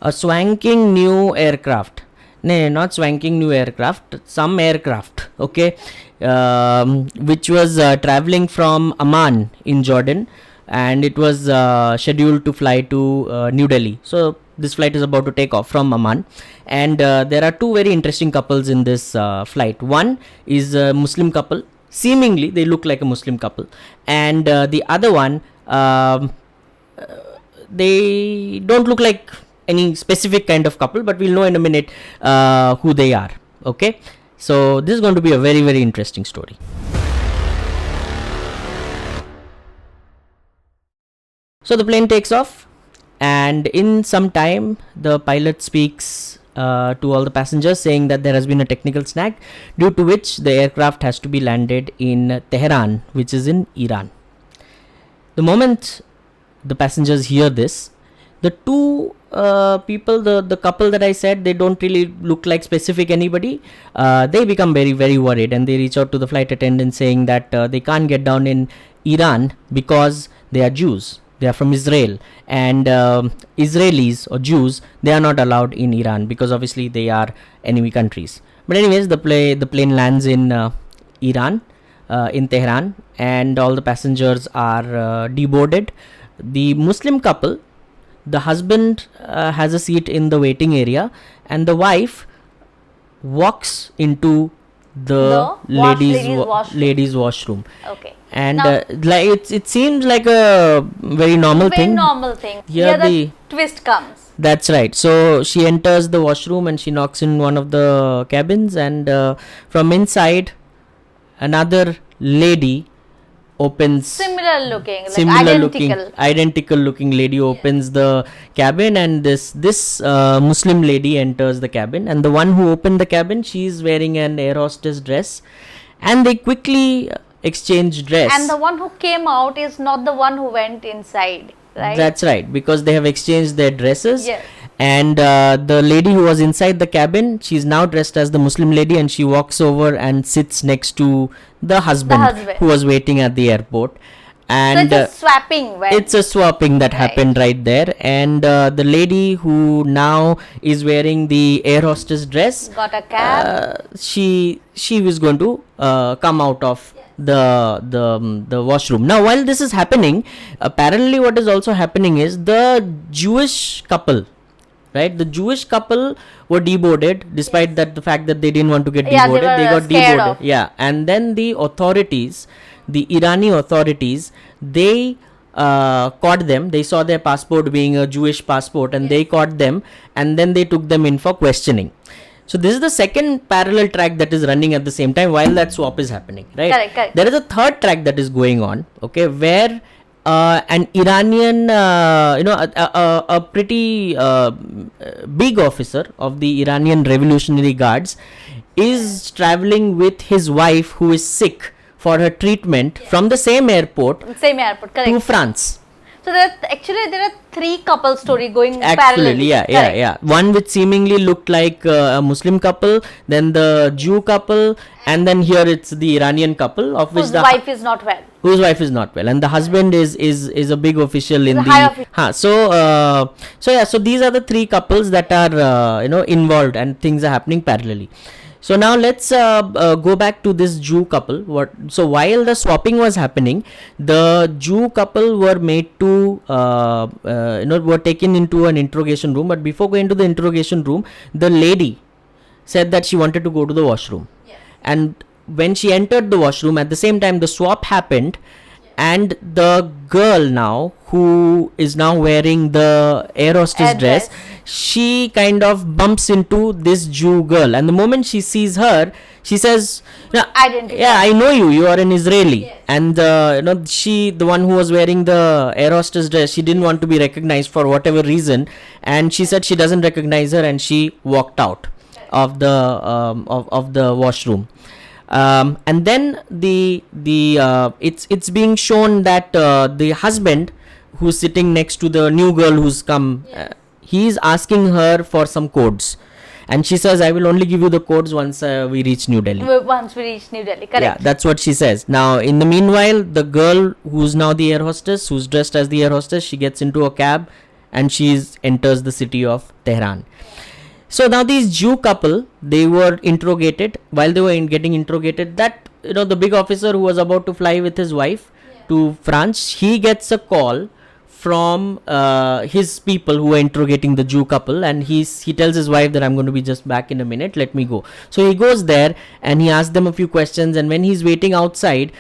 A swanking new aircraft. No, not swanking new aircraft, some aircraft, okay, which was traveling from Amman in Jordan, and it was scheduled to fly to New Delhi. So this flight is about to take off from Amman, and there are two very interesting couples in this flight. One is a Muslim couple, seemingly they look like a Muslim couple, and the other one, they don't look like any specific kind of couple, but we'll know in a minute who they are. Okay, so this is going to be a very, very interesting story. So the plane takes off, and in some time the pilot speaks to all the passengers, saying that there has been a technical snag, due to which the aircraft has to be landed in Tehran, which is in Iran. The moment the passengers hear this, the two people, the couple that I said, they don't really look like specific anybody. They become very, very worried, and they reach out to the flight attendant saying that they can't get down in Iran because they are Jews. They are from Israel, and Israelis or Jews, they are not allowed in Iran because obviously they are enemy countries. But anyways, the plane lands in Iran, in Tehran, and all the passengers are deboarded. The Muslim couple, the husband has a seat in the waiting area, and the wife walks into the ladies washroom. Okay. And like it seems like a very normal thing. Normal thing. Here the twist comes. That's right. So she enters the washroom and she knocks in one of the cabins, and from inside, another lady opens. Similar looking, identical looking lady opens the cabin, and this Muslim lady enters the cabin, and the one who opened the cabin, she's wearing an air hostess dress, and they quickly exchange dress. And the one who came out is not the one who went inside, right? That's right, because they have exchanged their dresses. Yes. And the lady who was inside the cabin, she's now dressed as the Muslim lady, and she walks over and sits next to the husband who was waiting at the airport. And so it's a swapping. It's a swapping that happened right there. And the lady who now is wearing the air hostess dress got a cab. She was going to come out of the washroom. Now, while this is happening, apparently what is also happening is the Jewish couple. Right, the Jewish couple were deboarded, despite that the fact that they didn't want to get deboarded. They got deboarded. Yeah, and then the authorities, the Irani authorities, they caught them. They saw their passport being a Jewish passport, and they caught them, and then they took them in for questioning. So this is the second parallel track that is running at the same time while that swap is happening. Right. Correct. There is a third track that is going on. Okay, where an Iranian, a pretty big officer of the Iranian Revolutionary Guards is traveling with his wife, who is sick, for her treatment from the same airport correct, to France. So there are three couple story going parallelly. Yeah. One which seemingly looked like a Muslim couple, then the Jew couple, and then here it's the Iranian couple of which the wife is not well. Whose wife is not well, and the husband is a big official in the. So these are the three couples that are involved, and things are happening parallelly. So now let's go back to this Jew couple. So while the swapping was happening, the Jew couple were made to were taken into an interrogation room. But before going to the interrogation room, the lady said that she wanted to go to the washroom. Yes. And when she entered the washroom, at the same time the swap happened. And the girl now, who is now wearing the air hostess dress, she kind of bumps into this Jew girl, and the moment she sees her, she says, I know you are an Israeli. Yes. And the one who was wearing the air hostess dress, she didn't want to be recognized for whatever reason, and she said she doesn't recognize her, and she walked out of the of the washroom. And then it's being shown that the husband, who's sitting next to the new girl who's come, he's asking her for some codes, and she says, I will only give you the codes once we reach New Delhi. Correct. Yeah, that's what she says. Now, in the meanwhile, the girl who's now the air hostess, who's dressed as the air hostess, she gets into a cab and enters the city of Tehran. So now these Jew couple, they were interrogated. While they were getting interrogated, that the big officer who was about to fly with his wife to France, he gets a call from his people who were interrogating the Jew couple, and he tells his wife that I'm going to be just back in a minute, let me go. So he goes there and he asks them a few questions, and when he's waiting outside,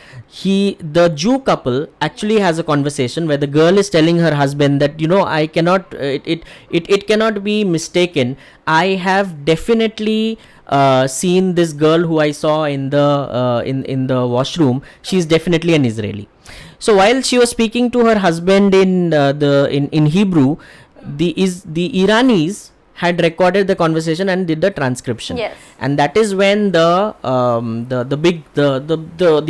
the Jew couple actually has a conversation where the girl is telling her husband that I cannot it cannot be mistaken. I have definitely seen this girl who I saw in the in the washroom. She's definitely an Israeli. So while she was speaking to her husband in Hebrew, the Iranis had recorded the conversation and did the transcription. Yes. And that is when the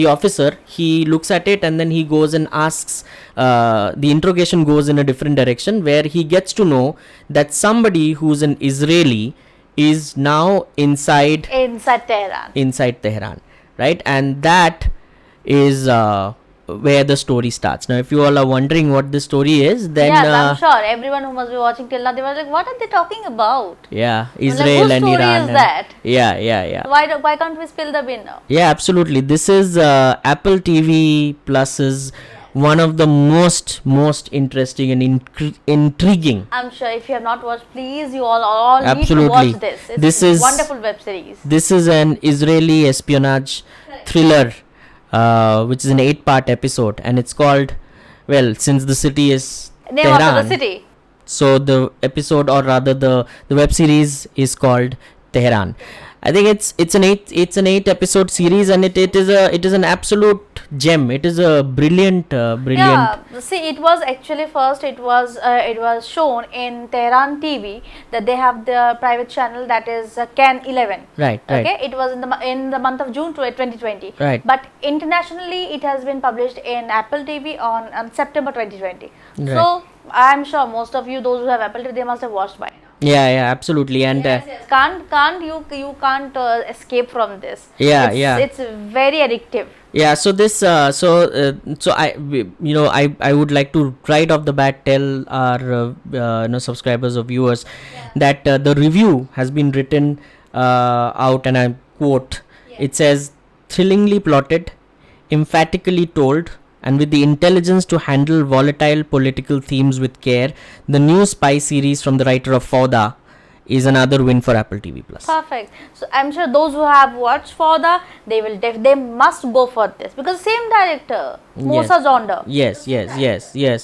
officer, he looks at it and then he goes and asks, the interrogation goes in a different direction, where he gets to know that somebody who's an Israeli is now inside Tehran, right? And that is where the story starts. Now, if you all are wondering what the story is, then I'm sure everyone who must be watching till now, they were like, what are they talking about? Yeah, Israel and Iran. Whose story is that? Yeah. Why can't we spill the bean now? Yeah, absolutely. This is Apple TV Plus's one of the most interesting and intriguing. I'm sure if you have not watched, please, you all Absolutely. need to watch this. It's a wonderful web series. This is an Israeli espionage thriller, which is an 8-part episode, and it's called, well, since the city is Name Tehran, of the city. so the episode, or rather the web series, is called Tehran. I think it's an 8 episode series, and it is an absolute gem. It is a brilliant. Yeah, see, it was actually first it was shown in Tehran TV, that they have the private channel, that is Can 11. Right. Okay, it was in the month of June 2020. Right. But internationally, it has been published in Apple TV on September 2020. Right. So I'm sure most of you, those who have Apple TV, they must have watched by now. Yeah, absolutely. And Can't you can't escape from this. It's very addictive. Yeah, so this so I would like to right off the bat tell our subscribers or viewers that the review has been written out, and I quote, it says, thrillingly plotted, emphatically told, and with the intelligence to handle volatile political themes with care, the new spy series from the writer of Fauda is another win for Apple TV Plus. Perfect. So I'm sure those who have watched Fauda, they must go for this, because same director, Mosa Zonder. Yes,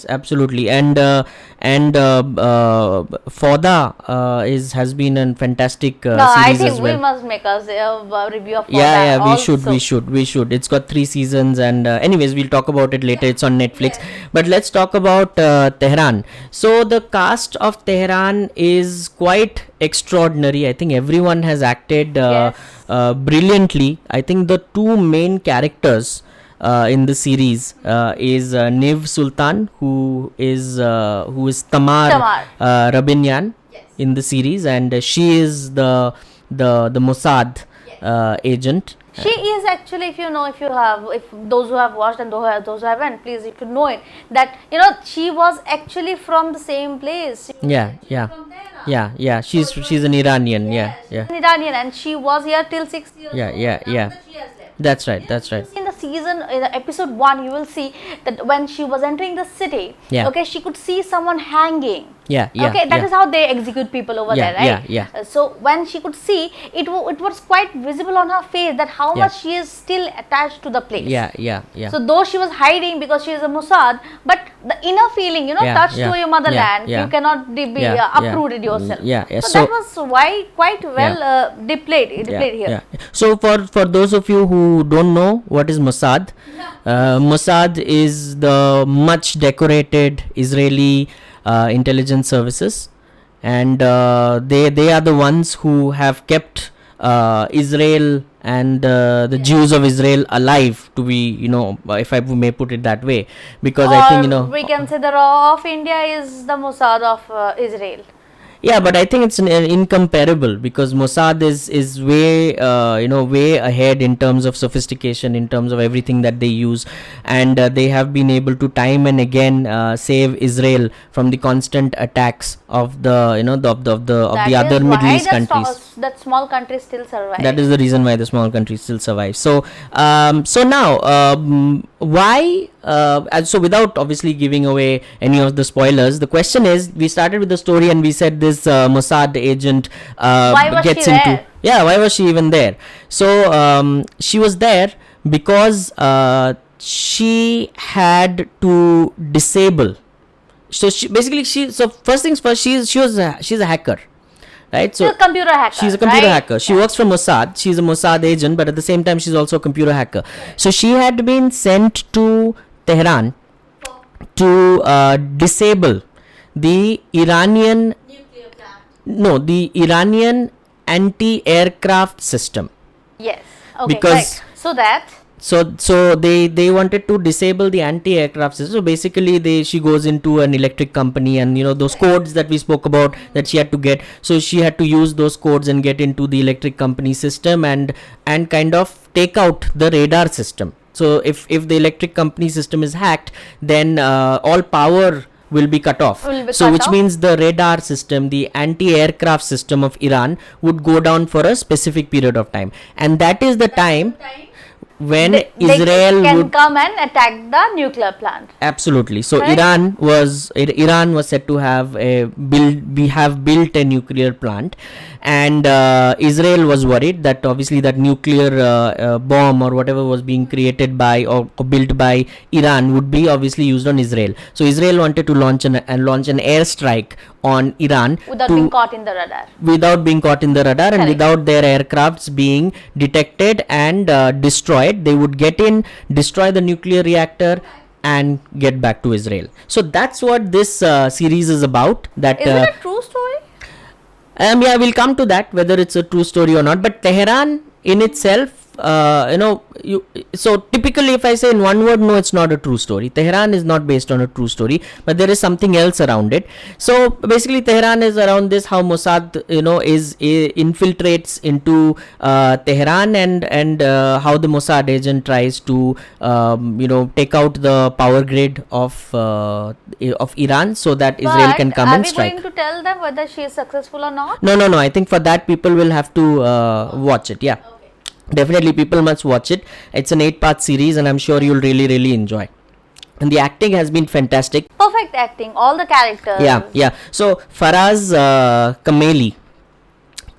absolutely. And Fauda has been a fantastic series I think as well. we must make us a review of Fauda. We should. It's got 3 seasons, and anyways, we'll talk about it later. It's on Netflix. But let's talk about Tehran. So the cast of Tehran is quite extraordinary. I think everyone has acted brilliantly. I think the 2 main characters in the series is Niv Sultan, who is Tamar Rabinyan in the series, and she is the Mossad agent. She is actually, if those who have watched and those who haven't, please, if you know it, that she was actually from the same place. Yeah. She's an Iranian. An Iranian, and she was here till 6 years. Yeah. That's right. In the episode 1, you will see that when she was entering the city, she could see someone hanging. That is how they execute people over there, right? So when she could see, it was quite visible on her face that how much she is still attached to the place. So though she was hiding because she is a Mossad, but the inner feeling, touched to your motherland, you cannot be uprooted yourself. So that was quite well displayed here. So for those of you who don't know what is Mossad, Mossad is the much decorated Israeli intelligence services, and they are the ones who have kept Israel and the Jews of Israel alive, to be, if I may put it that way, because I think we can say the Raw of India is the Mossad of Israel. Yeah, but I think it's incomparable, because Mossad is way way ahead in terms of sophistication, in terms of everything that they use, and they have been able to time and again save Israel from the constant attacks of the other Middle East countries. That small countries still survive. That is the reason why the small countries still survive. So now why? So without obviously giving away any of the spoilers, the question is, we started with the story and we said this Mossad agent gets into. Yeah, why was she even there? So she was there because she had to disable. So first things first, she's a hacker. Right? So she's a computer hacker. She's a computer hacker. She works for Mossad. She's a Mossad agent, but at the same time, she's also a computer hacker. So she had been sent to Tehran to disable the Iranian nuclear plant. No, the Iranian anti-aircraft system. Yes. Okay. Because so they wanted to disable the anti-aircraft system. So basically she goes into an electric company, and those codes that we spoke about that she had to get. So she had to use those codes and get into the electric company system and kind of take out the radar system. So if the electric company system is hacked, then all power will be cut off. Which means the radar system, the anti-aircraft system of Iran would go down for a specific period of time, and that is the time when Israel would come and attack the nuclear plant. Absolutely. So correct? Iran was said to have built a nuclear plant, and Israel was worried that obviously that nuclear bomb or whatever was being created by or built by Iran would be obviously used on Israel. So Israel wanted to launch an airstrike on Iran without being caught in the radar. Correct. And without their aircrafts being detected and destroyed. They would get in, destroy the nuclear reactor, and get back to Israel. So that's what this series is about. Is it a true story? Yeah, we'll come to that, whether it's a true story or not. But Tehran in itself, so typically if I say in one word, no, it's not a true story. Tehran is not based on a true story, but there is something else around it. So basically Tehran is around this, how Mossad infiltrates into Tehran, and how the Mossad agent tries to take out the power grid of Iran, so that Israel can come and strike. Are we going to tell them whether she is successful or not? No, I think for that people will have to watch it. Yeah. Definitely people must watch it. It's an 8-part series, and I'm sure you'll really enjoy. And the acting has been fantastic. Perfect acting, all the characters. Yeah. So Faraz Kameli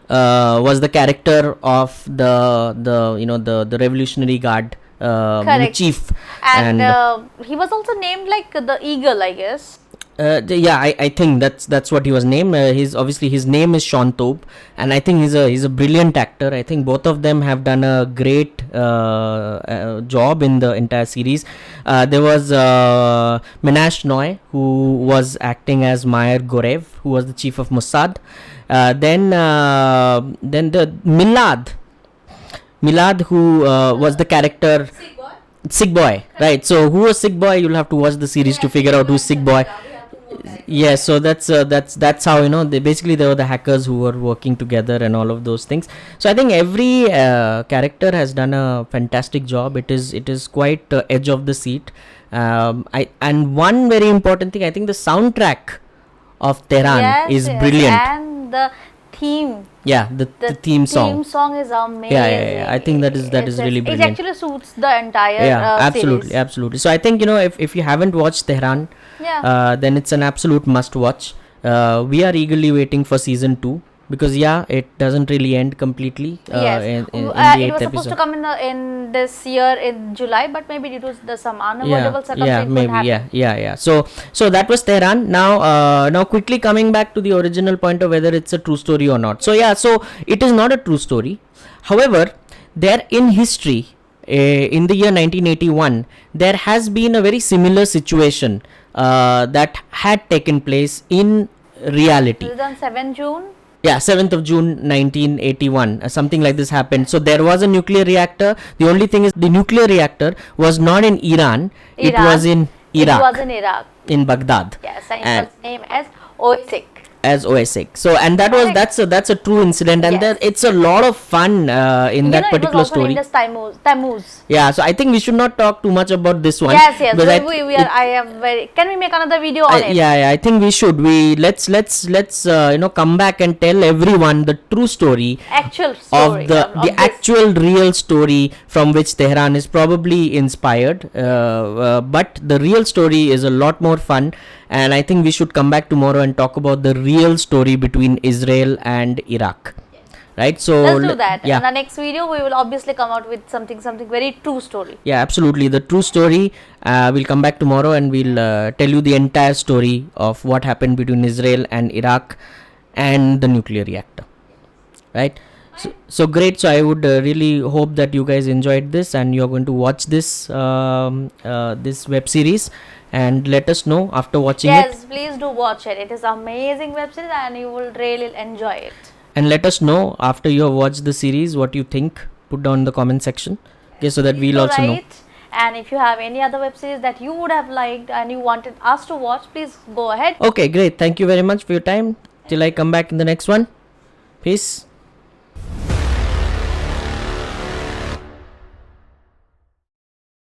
was the character of the Revolutionary Guard chief, and he was also named like the Eagle, I guess. I think that's what he was named. His name is Sean Taub, and I think he's a brilliant actor. I think both of them have done a great job in the entire series. There was Minash Noy, who was acting as Mayer Gorev, who was the chief of Mossad. Then the Milad, who was the character Sick Boy, right? So who was Sick Boy? You'll have to watch the series to figure out who's Sick Boy. Yeah, so that's how there were the hackers who were working together and all of those things. So I think every character has done a fantastic job. It is quite edge of the seat. And one very important thing, I think the soundtrack of Tehran is brilliant. And the theme. Yeah, the theme song. The theme song is amazing. Yeah. I think that is really brilliant. It actually suits the entire series. Absolutely. So I think if you haven't watched Tehran, then it's an absolute must watch. We are eagerly waiting for season 2, because it doesn't really end completely. Yes. In the 8th it was supposed to come in this year in July, but maybe due to some unavoidable circumstances. Yeah. So that was Tehran. Now quickly coming back to the original point of whether it's a true story or not. So it is not a true story. However, there in history, in the year 1981, there has been a very similar situation that had taken place in reality. It was on 7th June? Yeah, 7th of June 1981, something like this happened. So there was a nuclear reactor. The only thing is the nuclear reactor was not in Iran. It was in Iraq. It was in Iraq. In Baghdad. Yes, and it was named as OSIC. as OS6. So, and that's a true incident, and yes. it's a lot of fun in that particular it was story. Tammuz. Yeah, so I think we should not talk too much about this one. Yes. I am very. Can we make another video on it? Yeah, I think we should. Let's come back and tell everyone the true story, actual story of the actual real story from which Tehran is probably inspired. But the real story is a lot more fun, and I think we should come back tomorrow and talk about the real story between Israel and Iraq. Right, so let's do that. In the next video we will obviously come out with something very true story. Yeah, absolutely, the true story. We'll come back tomorrow and we'll tell you the entire story of what happened between Israel and Iraq and the nuclear reactor. Right, so great. So I would really hope that you guys enjoyed this and you're going to watch this this web series, and let us know after watching it. Yes, please do watch it. It is amazing web series and you will really enjoy it. And let us know after you have watched the series what you think. Put down in the comment section, okay, so that we'll also know. And if you have any other web series that you would have liked and you wanted us to watch, please go ahead. Okay, great. Thank you very much for your time. Till I come back in the next one. Peace.